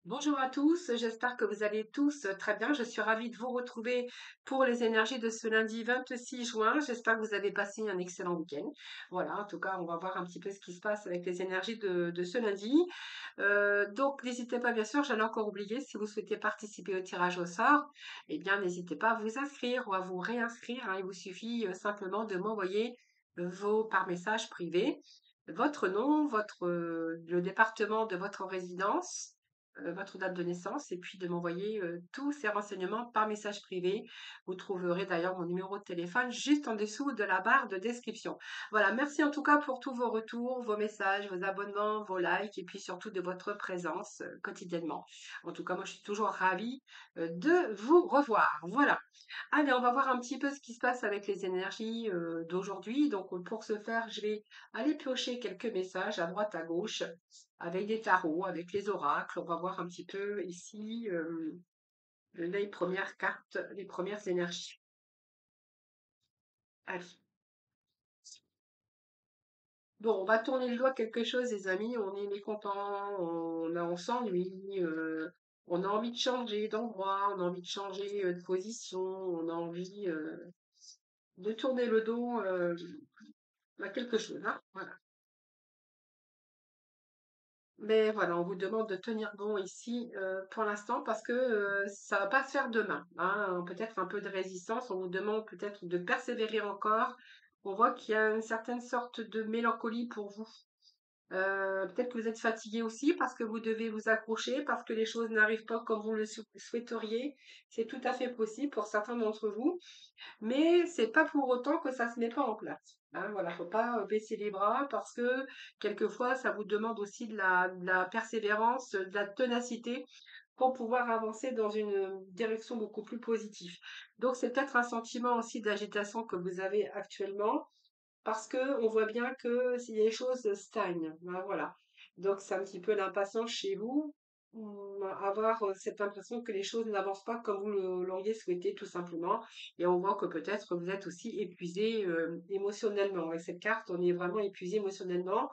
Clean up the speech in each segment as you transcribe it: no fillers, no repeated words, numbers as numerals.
Bonjour à tous, j'espère que vous allez tous très bien. Je suis ravie de vous retrouver pour les énergies de ce lundi 26 juin. J'espère que vous avez passé un excellent week-end. Voilà, en tout cas, on va voir un petit peu ce qui se passe avec les énergies de ce lundi. Donc, n'hésitez pas, bien sûr, j'en ai encore oublié, si vous souhaitez participer au tirage au sort, eh bien, n'hésitez pas à vous inscrire ou à vous réinscrire, hein. Il vous suffit simplement de m'envoyer par message privé votre nom, le département de votre résidence, votre date de naissance et puis de m'envoyer tous ces renseignements par message privé. Vous trouverez d'ailleurs mon numéro de téléphone juste en dessous de la barre de description. Voilà, merci en tout cas pour tous vos retours, vos messages, vos abonnements, vos likes et puis surtout de votre présence quotidiennement. En tout cas, moi je suis toujours ravie de vous revoir. Voilà. Allez, on va voir un petit peu ce qui se passe avec les énergies d'aujourd'hui. Donc pour ce faire, je vais aller piocher quelques messages à droite, à gauche avec des tarots, avec les oracles. On va voir un petit peu ici les premières cartes, les premières énergies. Allez. Bon, on va tourner le doigt quelque chose, les amis. On est mécontent, on s'ennuie, on a envie de changer d'endroit, on a envie de changer de position, on a envie de tourner le dos à quelque chose, hein. Voilà. Mais voilà, on vous demande de tenir bon ici pour l'instant parce que ça va pas se faire demain, hein. Peut-être un peu de résistance. On vous demande peut-être de persévérer encore. On voit qu'il y a une certaine sorte de mélancolie pour vous. Peut-être que vous êtes fatigué aussi parce que vous devez vous accrocher, parce que les choses n'arrivent pas comme vous le souhaiteriez. C'est tout à fait possible pour certains d'entre vous. Mais c'est pas pour autant que ça se met pas en place. Hein, voilà, faut pas baisser les bras parce que quelquefois ça vous demande aussi de la persévérance, de la ténacité pour pouvoir avancer dans une direction beaucoup plus positive. Donc c'est peut-être un sentiment aussi d'agitation que vous avez actuellement parce que on voit bien que si les choses stagnent, hein, voilà. Donc c'est un petit peu l'impatience chez vous, avoir cette impression que les choses n'avancent pas comme vous l'auriez souhaité tout simplement. Et on voit que peut-être vous êtes aussi épuisé émotionnellement. Avec cette carte, on est vraiment épuisé émotionnellement.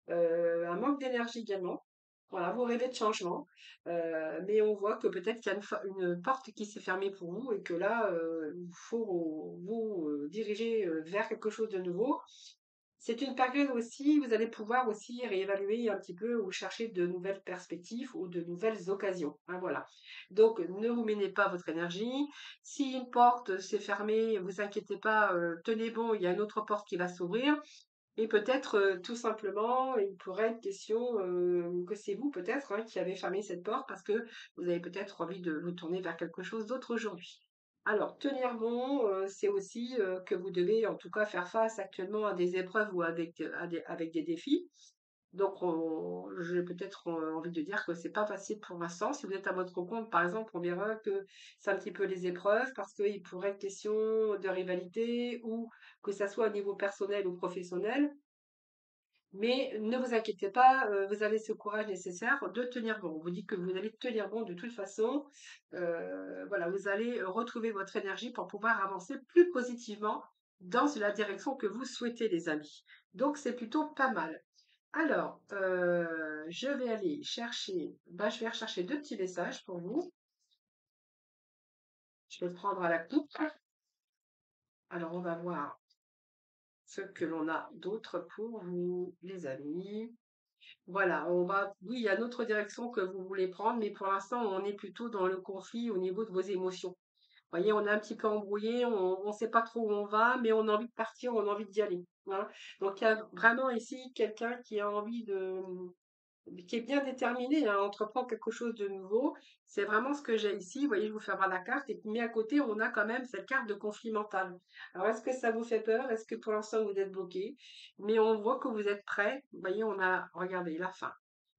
Un manque d'énergie également. Voilà, vous rêvez de changement, mais on voit que peut-être qu'il y a une porte qui s'est fermée pour vous et que là, il faut vous diriger vers quelque chose de nouveau. C'est une période aussi, vous allez pouvoir aussi réévaluer un petit peu ou chercher de nouvelles perspectives ou de nouvelles occasions, hein, voilà. Donc, ne ruminez pas votre énergie. Si une porte s'est fermée, vous inquiétez pas, tenez bon, il y a une autre porte qui va s'ouvrir. Et peut-être, tout simplement, il pourrait être question, que c'est vous peut-être, hein, qui avez fermé cette porte parce que vous avez peut-être envie de vous tourner vers quelque chose d'autre aujourd'hui. Alors, tenir bon, c'est aussi, que vous devez en tout cas faire face actuellement à des épreuves ou avec des défis. Donc j'ai peut-être, envie de dire que c'est pas facile pour l'instant. Si vous êtes à votre compte, par exemple, on verra que c'est un petit peu les épreuves parce qu'il pourrait être question de rivalité ou que ça soit au niveau personnel ou professionnel. Mais ne vous inquiétez pas, vous avez ce courage nécessaire de tenir bon. On vous dit que vous allez tenir bon de toute façon. Voilà, vous allez retrouver votre énergie pour pouvoir avancer plus positivement dans la direction que vous souhaitez, les amis. Donc c'est plutôt pas mal. Alors, je vais aller chercher, je vais rechercher deux petits messages pour vous. Je vais le prendre à la coupe. Alors, on va voir ce que l'on a d'autre pour vous, les amis. Voilà, oui, il y a une autre direction que vous voulez prendre, mais pour l'instant, on est plutôt dans le conflit au niveau de vos émotions. Vous voyez, on est un petit peu embrouillé, on ne sait pas trop où on va, mais on a envie de partir, on a envie d'y aller, hein. Donc, il y a vraiment ici quelqu'un qui a envie qui est bien déterminé à entreprendre quelque chose de nouveau. C'est vraiment ce que j'ai ici. Vous voyez, je vous fais voir la carte. Et mais à côté, on a quand même cette carte de conflit mental. Alors, est-ce que ça vous fait peur? Est-ce que pour l'instant, vous êtes bloqué? Mais on voit que vous êtes prêt. Vous voyez, regardez, la fin.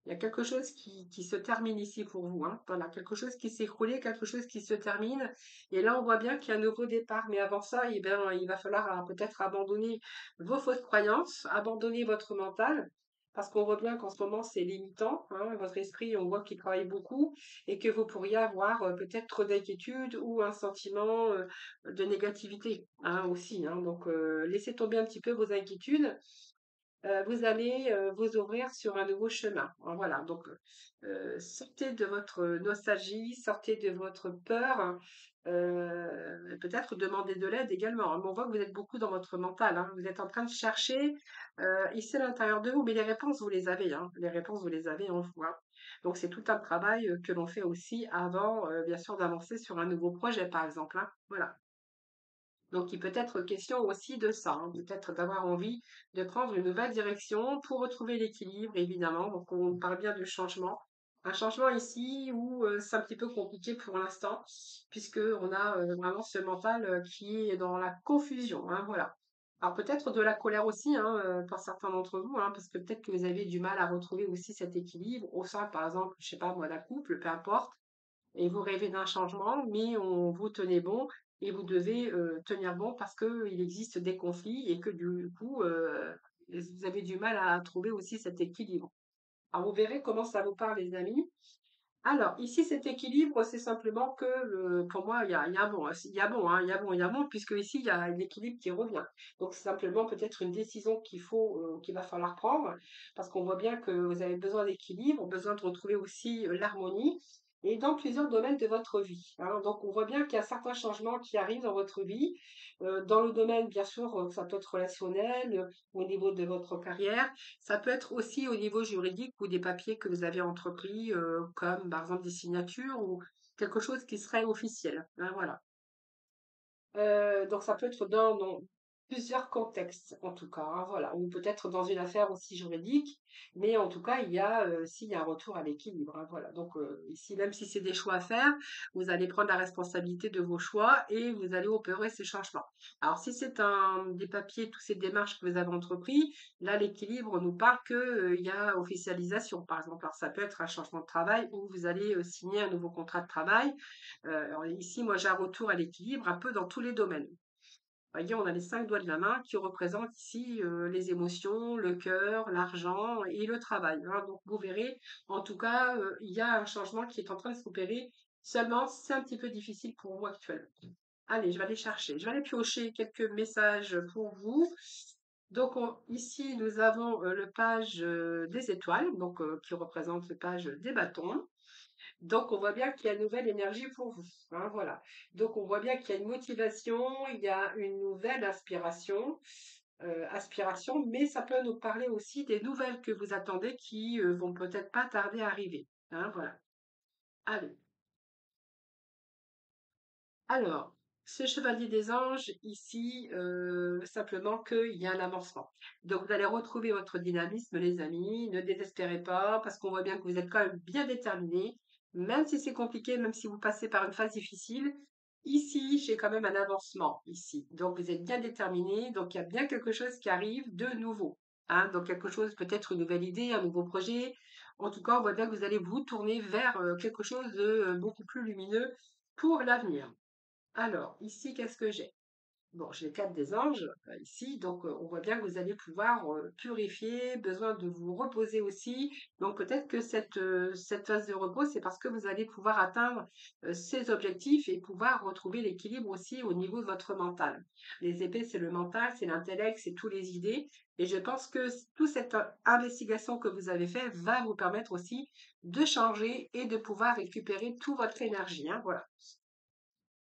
Il y a quelque chose qui se termine ici pour vous, hein. Voilà, quelque chose qui s'est écroulé, quelque chose qui se termine. Et là, on voit bien qu'il y a un nouveau départ. Mais avant ça, eh bien, il va falloir peut-être abandonner vos fausses croyances, abandonner votre mental parce qu'on voit bien qu'en ce moment, c'est limitant, hein, votre esprit, on voit qu'il travaille beaucoup et que vous pourriez avoir peut-être trop d'inquiétude ou un sentiment de négativité, hein, aussi, hein. Donc, laissez tomber un petit peu vos inquiétudes vous allez vous ouvrir sur un nouveau chemin. Voilà, donc sortez de votre nostalgie, sortez de votre peur, hein, peut-être demandez de l'aide également, hein. Mais on voit que vous êtes beaucoup dans votre mental, hein. Vous êtes en train de chercher ici à l'intérieur de vous, mais les réponses, vous les avez, hein. Les réponses, vous les avez, on le voit. Donc c'est tout un travail que l'on fait aussi avant, bien sûr, d'avancer sur un nouveau projet, par exemple, hein. Voilà. Donc, il peut être question aussi de ça, hein, peut-être d'avoir envie de prendre une nouvelle direction pour retrouver l'équilibre, évidemment. Donc, on parle bien de changement. Un changement ici où c'est un petit peu compliqué pour l'instant, puisque on a vraiment ce mental qui est dans la confusion, hein, voilà. Alors peut-être de la colère aussi, hein, pour certains d'entre vous, hein, parce que peut-être que vous avez du mal à retrouver aussi cet équilibre au sein, par exemple, je sais pas moi, d'un couple, peu importe, et vous rêvez d'un changement, mais on vous tenez bon et vous devez tenir bon parce qu'il existe des conflits et que du coup, vous avez du mal à trouver aussi cet équilibre. Alors, vous verrez comment ça vous parle, les amis. Alors, ici, cet équilibre, c'est simplement que, pour moi, il y a bon, il y a bon, hein, il y a bon, il y a bon, puisque ici, il y a l'équilibre qui revient. Donc, c'est simplement peut-être une décision qu'il va falloir prendre, parce qu'on voit bien que vous avez besoin d'équilibre, besoin de retrouver aussi l'harmonie, et dans plusieurs domaines de votre vie, hein. Donc, on voit bien qu'il y a certains changements qui arrivent dans votre vie, dans le domaine, bien sûr, ça peut être relationnel, au niveau de votre carrière, ça peut être aussi au niveau juridique ou des papiers que vous avez entrepris, comme par exemple des signatures ou quelque chose qui serait officiel, hein, voilà. Donc ça peut être dans plusieurs contextes, en tout cas, hein, voilà, ou peut-être dans une affaire aussi juridique, mais en tout cas, s'il y a un retour à l'équilibre, hein, voilà. Donc ici, même si c'est des choix à faire, vous allez prendre la responsabilité de vos choix et vous allez opérer ces changements. Alors si c'est des papiers, toutes ces démarches que vous avez entrepris, là, l'équilibre nous parle que, il y a officialisation, par exemple. Alors ça peut être un changement de travail où vous allez signer un nouveau contrat de travail, alors ici, moi, j'ai un retour à l'équilibre un peu dans tous les domaines. Vous voyez, on a les 5 doigts de la main qui représentent ici les émotions, le cœur, l'argent et le travail, hein. Donc, vous verrez, en tout cas, il y a un changement qui est en train de s'opérer. Seulement, c'est un petit peu difficile pour vous actuellement. Allez, je vais aller chercher. Je vais aller piocher quelques messages pour vous. Donc, ici, nous avons le page des étoiles, donc qui représente le page des bâtons. Donc, on voit bien qu'il y a une nouvelle énergie pour vous, hein, voilà. Donc, on voit bien qu'il y a une motivation, il y a une nouvelle aspiration, mais ça peut nous parler aussi des nouvelles que vous attendez qui vont peut-être pas tarder à arriver, hein, voilà. Allez. Alors, ce chevalier des anges, ici, simplement qu'il y a un avancement. Donc, vous allez retrouver votre dynamisme, les amis. Ne désespérez pas, parce qu'on voit bien que vous êtes quand même bien déterminés. Même si c'est compliqué, même si vous passez par une phase difficile, ici, j'ai quand même un avancement, ici. Donc, vous êtes bien déterminés. Donc, il y a bien quelque chose qui arrive de nouveau, hein. Donc, quelque chose, peut-être une nouvelle idée, un nouveau projet. En tout cas, on voit bien que vous allez vous tourner vers quelque chose de beaucoup plus lumineux pour l'avenir. Alors, ici, qu'est-ce que j'ai? Bon, j'ai 4 des anges ici, donc on voit bien que vous allez pouvoir purifier, besoin de vous reposer aussi. Donc peut-être que cette phase de repos, c'est parce que vous allez pouvoir atteindre ces objectifs et pouvoir retrouver l'équilibre aussi au niveau de votre mental. Les épées, c'est le mental, c'est l'intellect, c'est toutes les idées. Et je pense que toute cette investigation que vous avez faite va vous permettre aussi de changer et de pouvoir récupérer toute votre énergie, hein, voilà.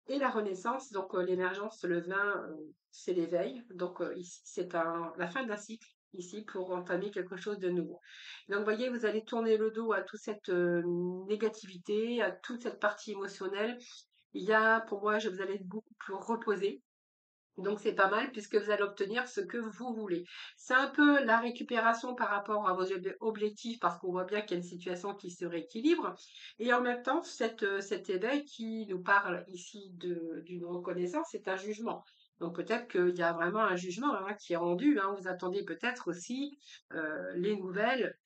Et la renaissance, donc l'émergence, le vin, c'est l'éveil. Donc ici, c'est la fin d'un cycle, ici, pour entamer quelque chose de nouveau. Donc, vous voyez, vous allez tourner le dos à toute cette négativité, à toute cette partie émotionnelle. Il y a, pour moi, vous allez être beaucoup plus reposé. Donc c'est pas mal puisque vous allez obtenir ce que vous voulez. C'est un peu la récupération par rapport à vos objectifs parce qu'on voit bien qu'il y a une situation qui se rééquilibre. Et en même temps, cet éveil qui nous parle ici d'une reconnaissance, c'est un jugement. Donc peut-être qu'il y a vraiment un jugement, hein, qui est rendu, hein. Vous attendez peut-être aussi les nouvelles,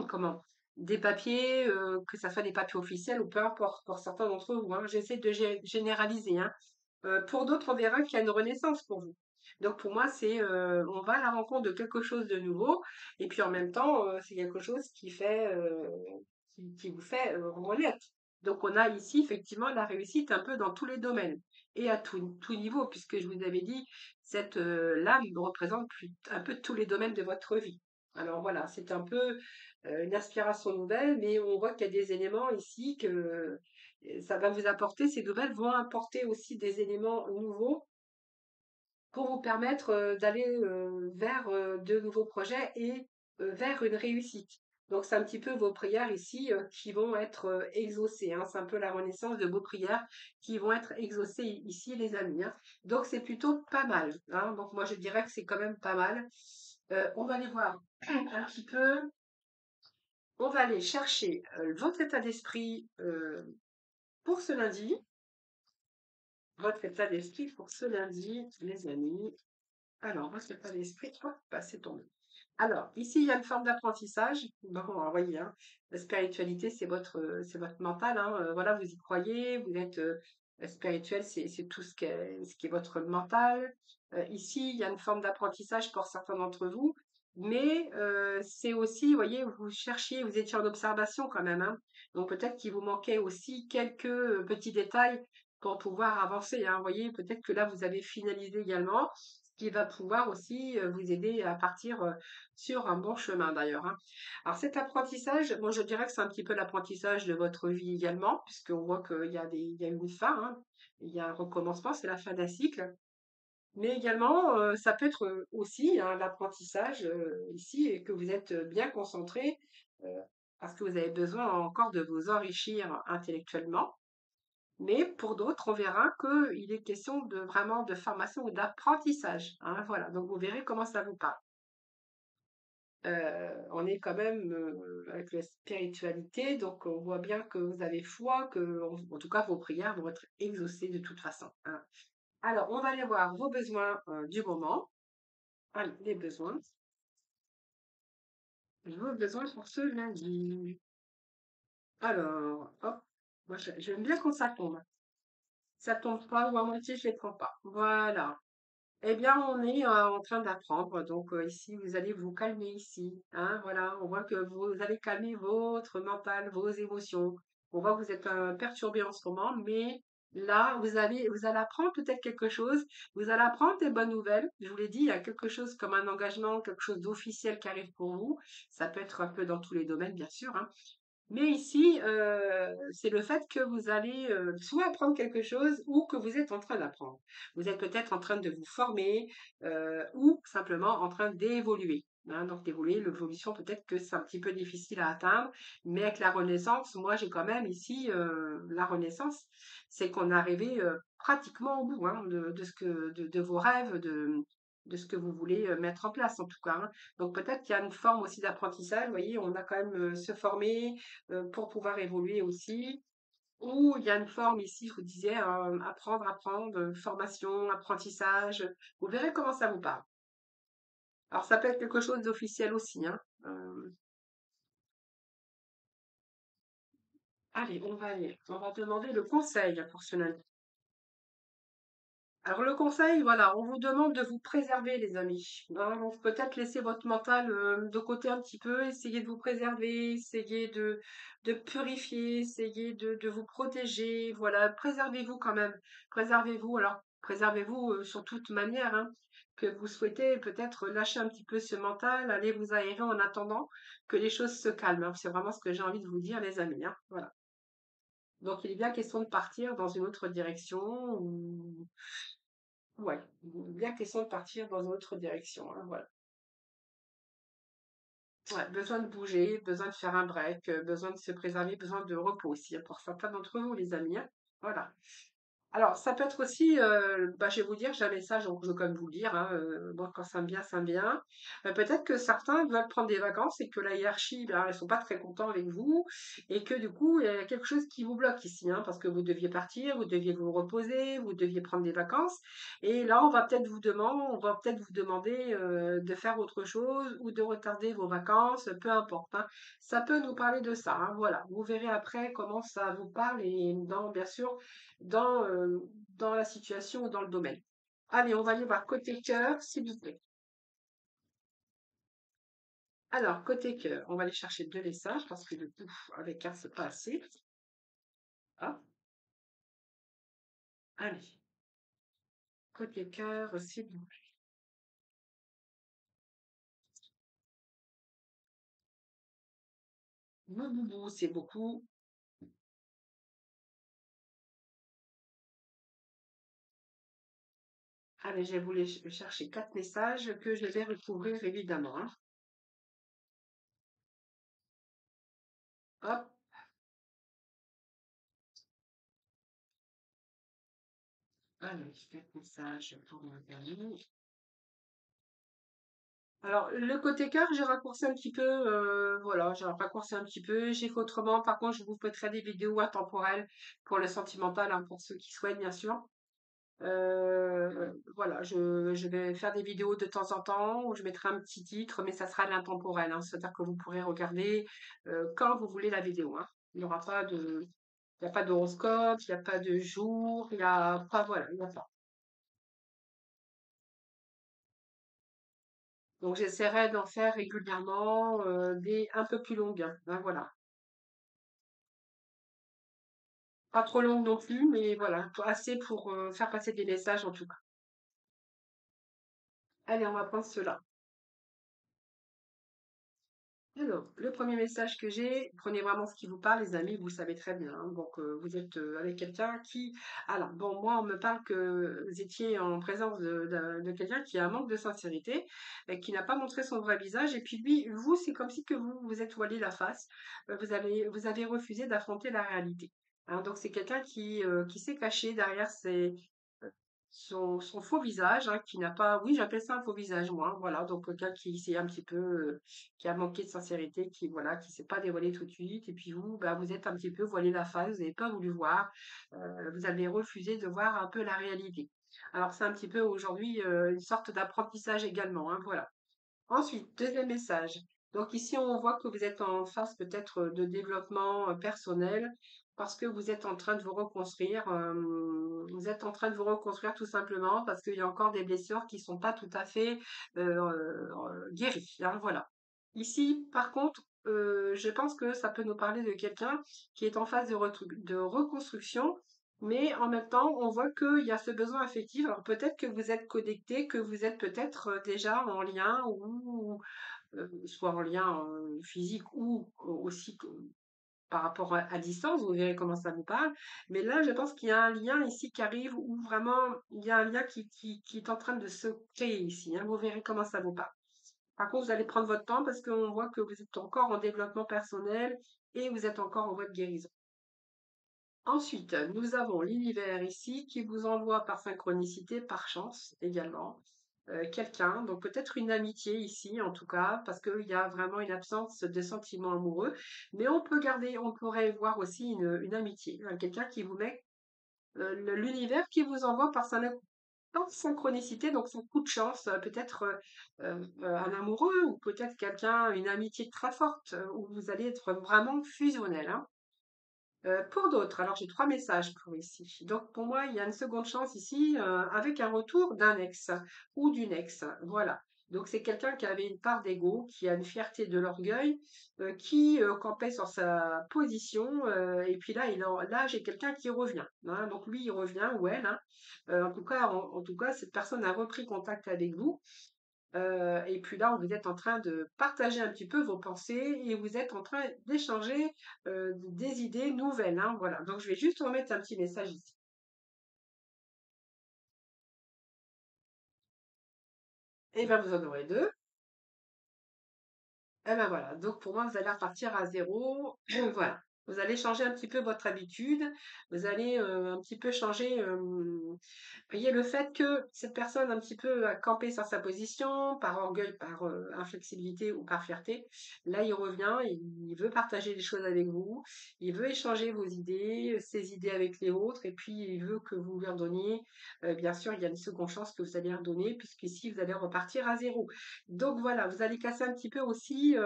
comment, des papiers, que ça soit des papiers officiels ou peu importe pour certains d'entre vous, hein. J'essaie de généraliser, hein. Pour d'autres, on verra qu'il y a une renaissance pour vous. Donc pour moi, on va à la rencontre de quelque chose de nouveau, et puis en même temps, c'est quelque chose qui vous fait renaître. Donc, on a ici effectivement la réussite un peu dans tous les domaines et à tout niveau, puisque je vous avais dit, cette lame représente un peu tous les domaines de votre vie. Alors voilà, c'est un peu une inspiration nouvelle, mais on voit qu'il y a des éléments ici que ça va vous apporter, ces nouvelles vont apporter aussi des éléments nouveaux pour vous permettre d'aller vers de nouveaux projets et vers une réussite. Donc, c'est un petit peu vos prières ici qui vont être exaucées, hein. C'est un peu la renaissance de vos prières qui vont être exaucées ici, les amis, hein. Donc, c'est plutôt pas mal, hein. Donc, moi, je dirais que c'est quand même pas mal. On va aller voir un petit peu. On va aller chercher votre état d'esprit pour ce lundi. Votre état d'esprit pour ce lundi, les amis. Alors, votre état d'esprit, hop, bah, c'est tombé. Alors, ici, il y a une forme d'apprentissage. Bon, alors, voyez, hein, la spiritualité, c'est votre mental, hein, voilà, vous y croyez, vous êtes spirituel, c'est tout ce qui est votre mental. Ici, il y a une forme d'apprentissage pour certains d'entre vous, mais c'est aussi, vous voyez, vous cherchiez, vous étiez en observation quand même, hein. Donc, peut-être qu'il vous manquait aussi quelques petits détails pour pouvoir avancer, hein. Vous voyez, peut-être que là, vous avez finalisé également, ce qui va pouvoir aussi vous aider à partir sur un bon chemin d'ailleurs, hein. Alors cet apprentissage, moi je dirais que c'est un petit peu l'apprentissage de votre vie également, puisqu'on voit il y a une fin, hein, il y a un recommencement, c'est la fin d'un cycle. Mais également, ça peut être aussi hein, l'apprentissage ici et que vous êtes bien concentré euh, parce que vous avez besoin encore de vous enrichir intellectuellement. Mais pour d'autres, on verra qu'il est question de vraiment de formation ou d'apprentissage, hein, voilà, donc vous verrez comment ça vous parle. On est quand même avec la spiritualité, donc on voit bien que vous avez foi, que en tout cas vos prières vont être exaucées de toute façon, hein. Alors, on va aller voir vos besoins du moment. Allez, les besoins. Vos besoins pour ce lundi. Alors, hop, moi j'aime bien quand ça tombe. Ça tombe pas ou à moitié, je les prends pas. Voilà. Eh bien, on est en train d'apprendre. Donc, ici, vous allez vous calmer ici, hein, voilà. On voit que vous allez calmer votre mental, vos émotions. On voit que vous êtes perturbé en ce moment, mais là, vous allez apprendre peut-être quelque chose. Vous allez apprendre des bonnes nouvelles. Je vous l'ai dit, il y a quelque chose comme un engagement, quelque chose d'officiel qui arrive pour vous. Ça peut être un peu dans tous les domaines, bien sûr, hein. Mais ici, c'est le fait que vous allez soit apprendre quelque chose ou que vous êtes en train d'apprendre. Vous êtes peut-être en train de vous former ou simplement en train d'évoluer, hein. Donc d'évoluer, l'évolution peut-être que c'est un petit peu difficile à atteindre, mais avec la Renaissance, moi j'ai quand même ici la Renaissance, c'est qu'on est arrivé pratiquement au bout hein, de vos rêves, de ce que vous voulez mettre en place en tout cas, hein. Donc peut-être qu'il y a une forme aussi d'apprentissage, vous voyez, on a quand même se former, pour pouvoir évoluer aussi. Ou il y a une forme ici, je vous disais, apprendre, formation, apprentissage. Vous verrez comment ça vous parle. Alors ça peut être quelque chose d'officiel aussi, hein. Allez, on va demander le conseil pour ce lundi. Alors le conseil, voilà, on vous demande de vous préserver, les amis, hein. Donc peut-être laisser votre mental de côté un petit peu, essayer de vous préserver, essayer de purifier, essayer de vous protéger. Voilà, préservez-vous quand même. Préservez-vous. Alors préservez-vous sur toute manière, hein, que vous souhaitez peut-être lâcher un petit peu ce mental, aller vous aérer en attendant que les choses se calment, hein. C'est vraiment ce que j'ai envie de vous dire, les amis, hein. Voilà. Donc il est bien question de partir dans une autre direction ou ouais, bien question de partir dans une autre direction, hein, voilà. Ouais, besoin de bouger, besoin de faire un break, besoin de se préserver, besoin de repos aussi, hein, pour certains d'entre vous, les amis, hein. Voilà. Alors, ça peut être aussi, bah, je vais vous dire, j'ai un message, donc je veux quand même vous le dire, hein, moi, quand ça me vient, ça me vient. Peut-être que certains veulent prendre des vacances et que la hiérarchie, ben, ils sont pas très contents avec vous et que du coup, il y a quelque chose qui vous bloque ici, hein, parce que vous deviez partir, vous deviez vous reposer, vous deviez prendre des vacances. Et là, on va peut-être vous demander de faire autre chose ou de retarder vos vacances, peu importe, hein. Ça peut nous parler de ça, hein, voilà. Vous verrez après comment ça vous parle et bien sûr, dans, dans la situation ou dans le domaine. Allez, on va aller voir côté cœur, s'il vous plaît. Alors, côté cœur, on va aller chercher deux messages parce que du coup, avec un, c'est pas assez. Hop, allez. Côté cœur, c'est bon. Boubou, c'est beaucoup. Allez, je vais vous chercher 4 messages que je vais recouvrir évidemment, hein. Hop, allez, 4 messages pour mon ami. Alors, le côté cœur, j'ai raccourci un petit peu, voilà, j'ai raccourci un petit peu, j'ai fait autrement. Par contre, je vous mettrai des vidéos intemporelles pour le sentimental, hein, pour ceux qui souhaitent, bien sûr. Voilà, je vais faire des vidéos de temps en temps où je mettrai un petit titre, mais ça sera de l'intemporel, hein, c'est-à-dire que vous pourrez regarder quand vous voulez la vidéo, hein. Il n'y aura pas de, il y a pas d'horoscope, il n'y a pas de jour, il n'y a pas, voilà, il n'y a pas. Donc j'essaierai d'en faire régulièrement des un peu plus longues, hein, voilà. Pas trop longues non plus, mais voilà, assez pour faire passer des messages en tout cas. Allez, on va prendre cela. Alors, le premier message que j'ai, prenez vraiment ce qui vous parle, les amis, vous le savez très bien, hein. Donc, vous êtes avec quelqu'un qui... Alors, bon, moi, on me parle que vous étiez en présence de quelqu'un qui a un manque de sincérité, et qui n'a pas montré son vrai visage. Et puis, lui, vous, c'est comme si que vous vous êtes voilé la face. Vous avez refusé d'affronter la réalité, hein. Donc, c'est quelqu'un qui s'est caché derrière son faux visage, hein, qui n'a pas, oui, j'appelle ça un faux visage, moi, hein, voilà, donc quelqu'un qui s'est un petit peu, qui a manqué de sincérité, qui, voilà, qui s'est pas dévoilé tout de suite, et puis vous, bah, vous êtes un petit peu voilé la face, vous n'avez pas voulu voir, vous avez refusé de voir un peu la réalité. Alors, c'est un petit peu aujourd'hui une sorte d'apprentissage également, hein, voilà. Ensuite, deuxième message. Donc ici, on voit que vous êtes en phase peut-être de développement personnel parce que vous êtes en train de vous reconstruire. Vous êtes en train de vous reconstruire tout simplement parce qu'il y a encore des blessures qui sont pas tout à fait guéries, hein, voilà. Ici, par contre, je pense que ça peut nous parler de quelqu'un qui est en phase de reconstruction, mais en même temps, on voit qu'il y a ce besoin affectif. Alors peut-être que vous êtes connecté, que vous êtes peut-être déjà en lien ou soit en lien physique ou aussi par rapport à distance, vous verrez comment ça vous parle. Mais là, je pense qu'il y a un lien ici qui arrive où vraiment il y a un lien qui est en train de se créer ici, hein. Vous verrez comment ça vous parle. Par contre, vous allez prendre votre temps parce qu'on voit que vous êtes encore en développement personnel et vous êtes encore en voie de guérison. Ensuite, nous avons l'univers ici qui vous envoie par synchronicité, par chance également, quelqu'un, donc peut-être une amitié ici en tout cas, parce qu'il y a vraiment une absence de sentiments amoureux, mais on pourrait voir aussi une amitié, hein, quelqu'un qui vous met l'univers qui vous envoie par synchronicité, donc son coup de chance, peut-être un amoureux ou peut-être quelqu'un, une amitié très forte où vous allez être vraiment fusionnel, hein. Pour d'autres, alors j'ai 3 messages pour ici. Donc pour moi, il y a une seconde chance ici avec un retour d'un ex ou d'une ex. Voilà. Donc c'est quelqu'un qui avait une part d'ego, qui a une fierté de l'orgueil, qui campait sur sa position. Et puis là, là j'ai quelqu'un qui revient, hein. Donc lui, il revient ou elle, hein. En tout cas, cette personne a repris contact avec vous. Et puis là, vous êtes en train de partager un petit peu vos pensées et vous êtes en train d'échanger des idées nouvelles, hein, voilà. Donc, je vais juste remettre un petit message ici. Et bien, vous en aurez deux. Et ben voilà. Donc, pour moi, vous allez repartir à zéro. Voilà. Vous allez changer un petit peu votre habitude. Vous allez un petit peu changer. Voyez le fait que cette personne un petit peu a campé sur sa position, par orgueil, par inflexibilité ou par fierté, là il revient, il veut partager les choses avec vous, il veut échanger vos idées, ses idées avec les autres, et puis il veut que vous lui redonniez. Bien sûr, il y a une seconde chance que vous allez redonner, puisqu'ici vous allez repartir à zéro. Donc voilà, vous allez casser un petit peu aussi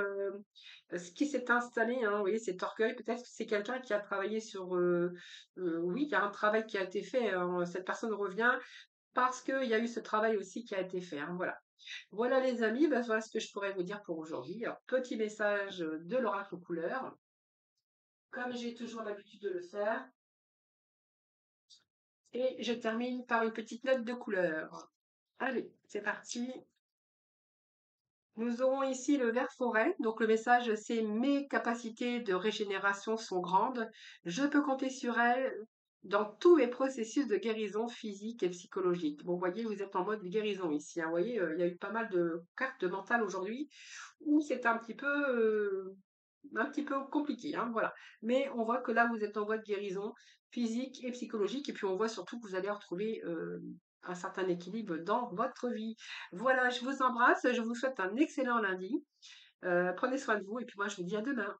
ce qui s'est installé, hein, vous voyez, cet orgueil. Peut-être que c'est quelqu'un qui a travaillé sur oui, il y a un travail qui a été fait, hein. Cette personne revient parce qu'il y a eu ce travail aussi qui a été fait, hein, voilà. Voilà les amis, ben, voilà ce que je pourrais vous dire pour aujourd'hui. Alors, petit message de l'oracle aux couleurs, comme j'ai toujours l'habitude de le faire. Et je termine par une petite note de couleur. Allez, c'est parti. Nous aurons ici le ver forêt. Donc le message, c'est mes capacités de régénération sont grandes. Je peux compter sur elles dans tous mes processus de guérison physique et psychologique. Bon, vous voyez, vous êtes en mode guérison ici, hein. Vous voyez, il y a eu pas mal de cartes mentales aujourd'hui où c'est un petit peu compliqué, hein, voilà. Mais on voit que là, vous êtes en voie de guérison physique et psychologique. Et puis on voit surtout que vous allez retrouver un certain équilibre dans votre vie. Voilà, je vous embrasse, je vous souhaite un excellent lundi. Prenez soin de vous et puis moi je vous dis à demain.